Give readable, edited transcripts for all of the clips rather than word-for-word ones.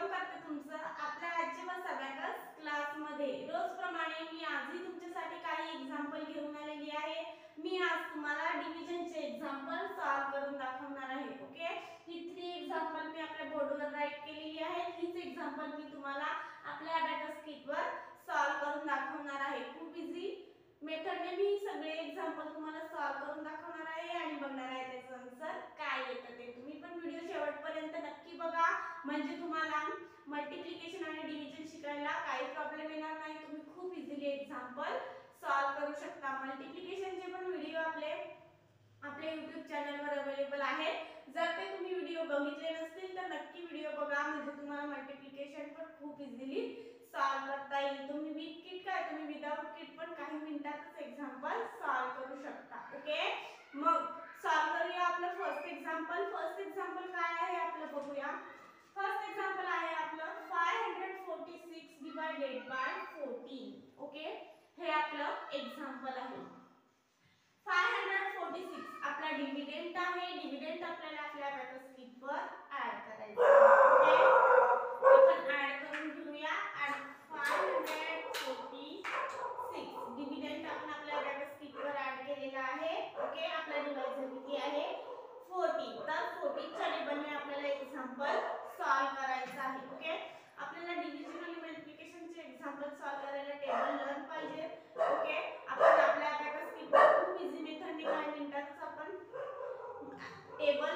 Welcome करते तुमचं आपल्या आजच्या अबॅकस क्लासमध्ये। रोजप्रमाणे मी आजही तुमच्यासाठी काही एक्झाम्पल घेऊन आलेली आहे। मी आज तुम्हाला डिव्हिजनचे एक्झाम्पल सॉल्व करून दाखवणार आहे। ओके, ही 3 एक्झाम्पल मी आपल्या बोर्डवर राईट केलेली आहे। हीच एक्झाम्पल मी तुम्हाला आपल्या अबॅकस किटवर सॉल्व करून दाखवणार आहे। खूप इझी मेथडने मी सगळे एक्झाम्पल तुम्हाला सॉल्व करून दाखवणार आहे आणि बघणार आहे त्याचं आन्सर काय येतं ते। तुम्ही पण व्हिडिओ शेवटपर्यंत नक्की बघा, म्हणजे तुम्हाला मल्टिप्लिकेशन आणि डिव्हिजन शिकायला काही प्रॉब्लेम येणार नाही। तुम्ही खूप इझिली एक्झाम्पल सॉल्व करू शकता। मल्टिप्लिकेशनचे पण व्हिडिओ आपल्या YouTube चॅनलवर अवेलेबल आहेत। जर ते तुम्ही व्हिडिओ बघितले नसतील तर नक्की व्हिडिओ बघा, म्हणजे तुम्हाला मल्टिप्लिकेशन पण खूप इझिली सॉल्व करता येईल। तुम्ही विथ किट काय तुम्ही विदाउट किट पण काही मिनिटातच एक्झाम्पल सॉल्व करू शकता। ओके, मग सॉल्व करूया आपलं फर्स्ट एक्झाम्पल। फर्स्ट एक्झाम्पल काय आहे आपलं बघूया। फर्स्ट एक्झाम्पल आहे आपलं 546 डिवाइडेड बाय 14। ओके, हे आपलं एक्झाम्पल आहे। 546 आपला डिव्हिडंड आहे। डिव्हिडंड आपल्याला आपल्या अबॅकस किटवर ऍड करायचा आहे। ओके, आपण ऍड करून घेऊया। ऍड 546 डिव्हिडंड आपण आपल्या अबॅकस किटवर ऍड केलेला आहे। ओके, आपला डिव्हायजर किती आहे 14। तर 14 च्या टेबलने आपल्याला एक्झाम्पल सॉल्व करायचं आहे। ओके, आपल्याला डिव्हिजन आणि मल्टिप्लिकेशनचे एक्झाम्पल सॉल्व करायला टेबल लर्न पाहिजे। ओके, आपण आपल्या अबॅकस किटवर खूप इझी मेथडने काही मिनिटातच आपण टेबल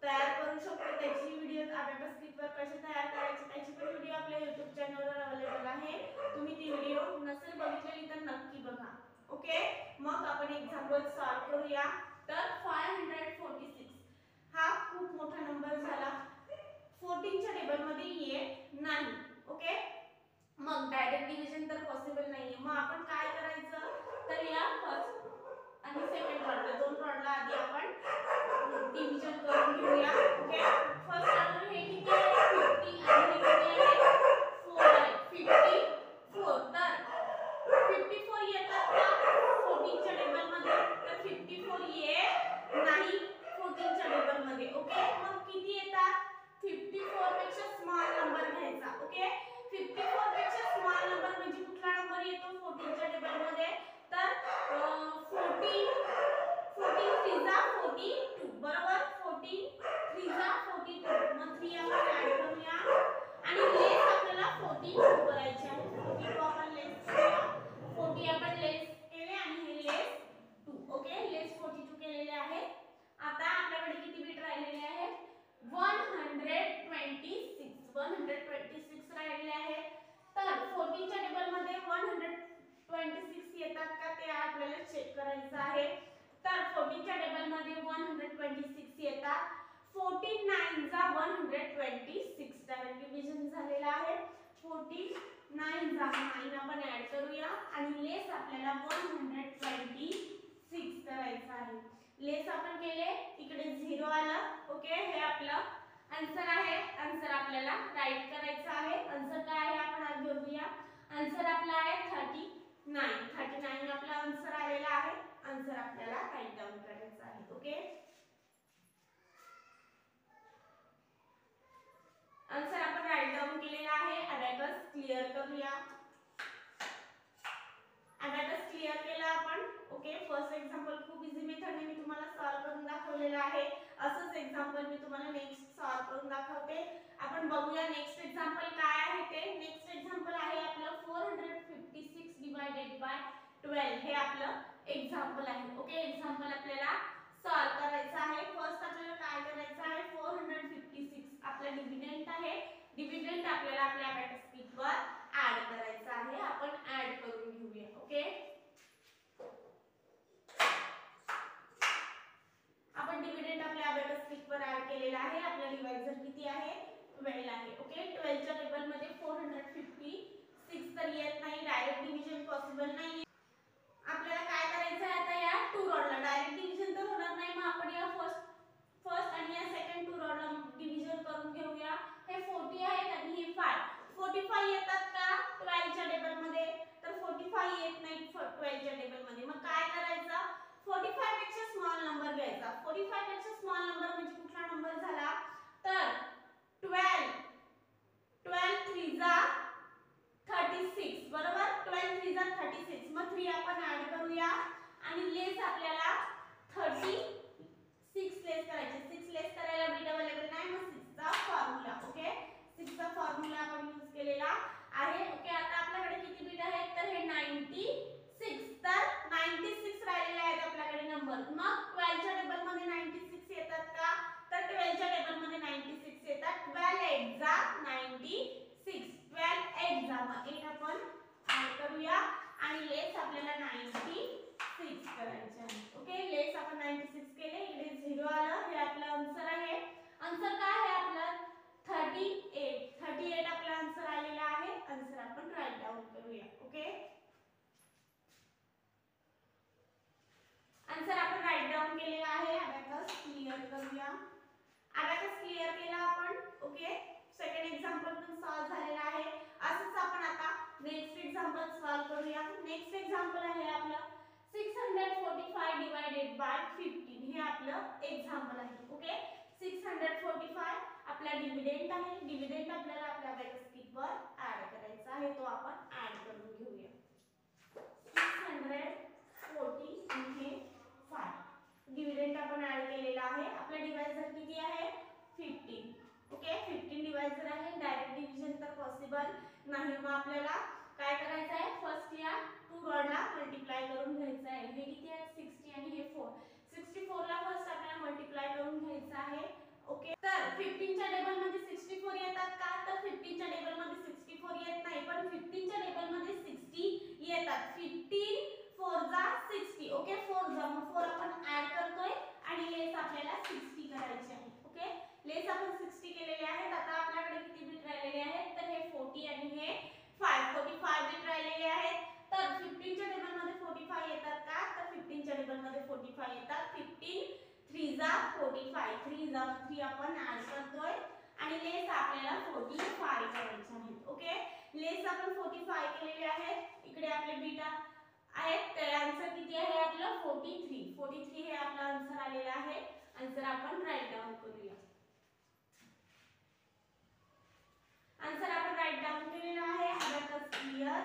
तयार करू शकतो। त्याची व्हिडिओ अबॅकस किटवर कसे तयार करायचे त्याची पण व्हिडिओ आपल्या YouTube चॅनलवर अवेलेबल आहे। तुम्ही ती व्हिडिओ नसेल बघितलेली तर नक्की बघा। ओके, मग आपण एक्झाम्पल सॉल्व करूया। तर 546 हा खूप मोठा नंबर झाला, 14 च्या टेबल मध्ये येत नाही। ओके, मग डायरेक्ट डिव्हिजन तर पॉसिबल नाहीये। मग आपण काय करायचं, तर या फर्स्ट आणि सेकंड रॉडला दोन रॉडला आधी आपण डिव्हिजन करून घेऊया। ओके, फर्स्ट ऑर्डर हे किती आहे 50 आणि हे किती आहे 4 आहे 54। तर 54 येतात का 14 च्या टेबल मध्ये, तर 54 येत नाही 14 च्या टेबल मध्ये। ओके, मग किती येतात 54 पेक्षा स्मॉल नंबर घ्यायचा। ओके, 54 पेक्षा स्मॉल नंबर म्हणजे कुठला नंबर येतो 14 च्या टेबल मध्ये, तर 14 3 जा 42 बरोबर। 14 3 जा 42, मग 3 आपण ऍड करूया आणि लेस आपल्याला 42 करायचे आहे। 42 आपण लेस करूया, 40 आपण लेस केले आणि हे लेस 2। ओके, लेस 42 केलेले आहे। आता आपल्याकडे किती बिट राहिलेले आहेत 126 राहिले आहेत। तर 14 च्या टेबल मध्ये 126 येतात का ते आपल्याला चेक करायचं आहे। तर 14 च्या टेबल मध्ये 126 येतात। 14 9 जा 126 डायरेक्ट डिव्हिजन झालेला आहे। 14 9 जा 9 आपण ऍड करूया आणि लेस आपल्याला 126 करायचं आहे। लेस आपण केले, इकडे 0 आलं। ओके, हे आपलं आन्सर आहे। आन्सर आपल्याला राईट करायचं आहे। आन्सर काय आहे आपण आज बघूया। आन्सर आपला आहे 39 आपला आन्सर आलेला आहे। आन्सर आपल्याला राईट डाउन करायचं आहे। ओके, आन्सर आपण राईट डाउन केलेला आहे। अबॅकस क्लिअर करूया। अबॅकस क्लिअर केला आपण। ओके, फर्स्ट एक्झाम्पल खूप इझी मेथडने मी तुम्हाला सॉल्व करून दाखवलेला आहे। असंच एक्झाम्पल मी तुम्हाला नेक्स्ट सॉल्व करून दाखवते। आपण बघूया नेक्स्ट एक्झाम्पल काय आहे ते। नेक्स्ट एक्झाम्पल आहे आपलं 456 डिवाइडेड बाय 12। हे आपलं एक्झाम्पल आहे। ओके, एक्झाम्पल आपल्याला सॉल्व करायचं आहे। फर्स्ट आपल्याला काय करायचं आहे 456 आपला डिव्हिडंड आहे। डिव्हिडंड आपल्याला आपल्या अबॅकस किटवर ऍड करायचं आहे। आपण ऍड करून घेऊया। ओके, आपण डिव्हिडंड आपल्या अबॅकस किटवर ऍड केलेला आहे। आपला डिव्हायजर किती आहे 12 आहे। ओके, 12 च्या टेबल मध्ये 456 तर येत नाही, डायरेक्ट डिव्हिजन पॉसिबल नाही। आपल्याला काय करायचं आहे आता या 2 रॉडला डायरेक्ट डिव्हिजन तर होणार नाही, मग आपण या फर्स्ट आणि या सेकंड 2 रॉडला डिव्हिजन करून घेऊया। हे 40 आहे आणि हे 45 येतात का 12 च्या टेबल मध्ये, तर 45 येत नाही 12 च्या टेबल मध्ये। मग काय करायचं 45 पेक्षा स्मॉल नंबर घ्यायचा। 45 पेक्षा स्मॉल नंबर म्हणजे कुठला नंबर झाला, तर 12 आणि लेस आपल्याला 96 करायचे आहे. ओके, लेस आपण 96 केले, इकडे 0 आलं, हे आपलं आन्सर आहे. आन्सर काय आहे आपलं 38 आपला आन्सर आलेला आहे. आन्सर आपण राईट डाऊन करूया. ओके, आन्सर आपण राईट डाऊन केलेला आहे. अबॅकस क्लिअर करूया. अबॅकस क्लिअर केला आपण. ओके, सेकंड एक्झाम्पल पण सॉल्व झालेला आहे. असंच आपण आता नेक्स्ट एक्झाम्पल सॉल्व करूया. नेक्स्ट एक्झाम्पल आहे आपलं 645 डिवाइडेड बाय 15. हे आपलं एक्झाम्पल आहे. ओके, 645 आपला डिव्हिडंड आहे. डिव्हिडंड आपल्याला आपल्या अबॅकस शीट वर ऍड करायचा आहे. तो आपण ऍड करून घेऊया. 640 आणि हे 5 डिव्हिडंड आपण ऍड केलेला आहे. आपला डिव्हायजर किती आहे 15. ओके, 15 डिव्हायजर आहे. डायरेक्ट डिव्हिजन तर पॉसिबल नाही. मग आपल्याला काय करायचं आहे, फर्स्ट या 2 रॉडला मल्टिप्लाय करून घ्यायचं आहे. हे किती आहे 60 आणि हे 4. 64 ला फर्स्ट आपल्याला मल्टिप्लाय करून घ्यायचं आहे. ओके, तर 15 च्या टेबल मध्ये 64 येतात का, तर 15 च्या टेबल मध्ये 64 येत नाही, पण 15 च्या टेबल मध्ये 60 येतात. 15 4 जा 60. ओके, 4 जा, मग 4 आपण ऍड करतोय आणि लेस आपल्याला 60 करायची आहे. ओके, लेस आपण 60 केलेले आहेत. आता आपल्याकडे किती बिट राहिलेले आहेत, तर हे 40 आणि हे 45 बिट राहिलेले आहेत. तर 15 च्या टेबल मध्ये 45 येतात का, तर 15 च्या टेबल मध्ये 45 येतात. 15 3 जा 45, 3 जा 3 आपण ऍड करतोय आणि लेस आपल्याला 45 करायचे आहेत. ओके, लेस आपण 45 केलेले आहेत. इकडे आपले बीटा आहेत, तर आन्सर किती आहे आपलं 43 हे आपला आन्सर आलेला आहे. आन्सर आपण राईट डाऊन करूया. आन्सर आपण राईट डाऊन केलेला आहे. Abacus clear.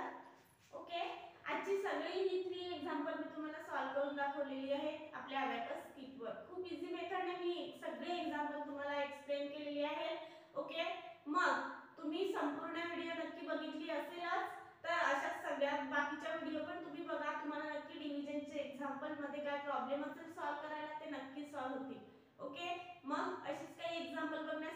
ओके, आजची सगळी ही 3 एक्झाम्पल मी तुम्हाला सॉल्व करून दाखवलेली आहेत आपल्या अबॅकस शीट वर. खूप इझी मेथडने मी सगळे एक्झाम्पल तुम्हाला एक्सप्लेन केलेली आहेत. ओके, मग तुम्ही संपूर्ण व्हिडिओ नक्की बघितली असेलच, तर अशा सगळ्या बाकीच्या व्हिडिओ पण तुम्ही बघा. तुम्हाला नक्की डिव्हिजनचे एक्झाम्पल मध्ये काय प्रॉब्लेम असेल सॉल्व करायला, ते नक्की सॉल्व होतील. ओके, मग अशीच काही एक्झाम्पल बघण्यासाठी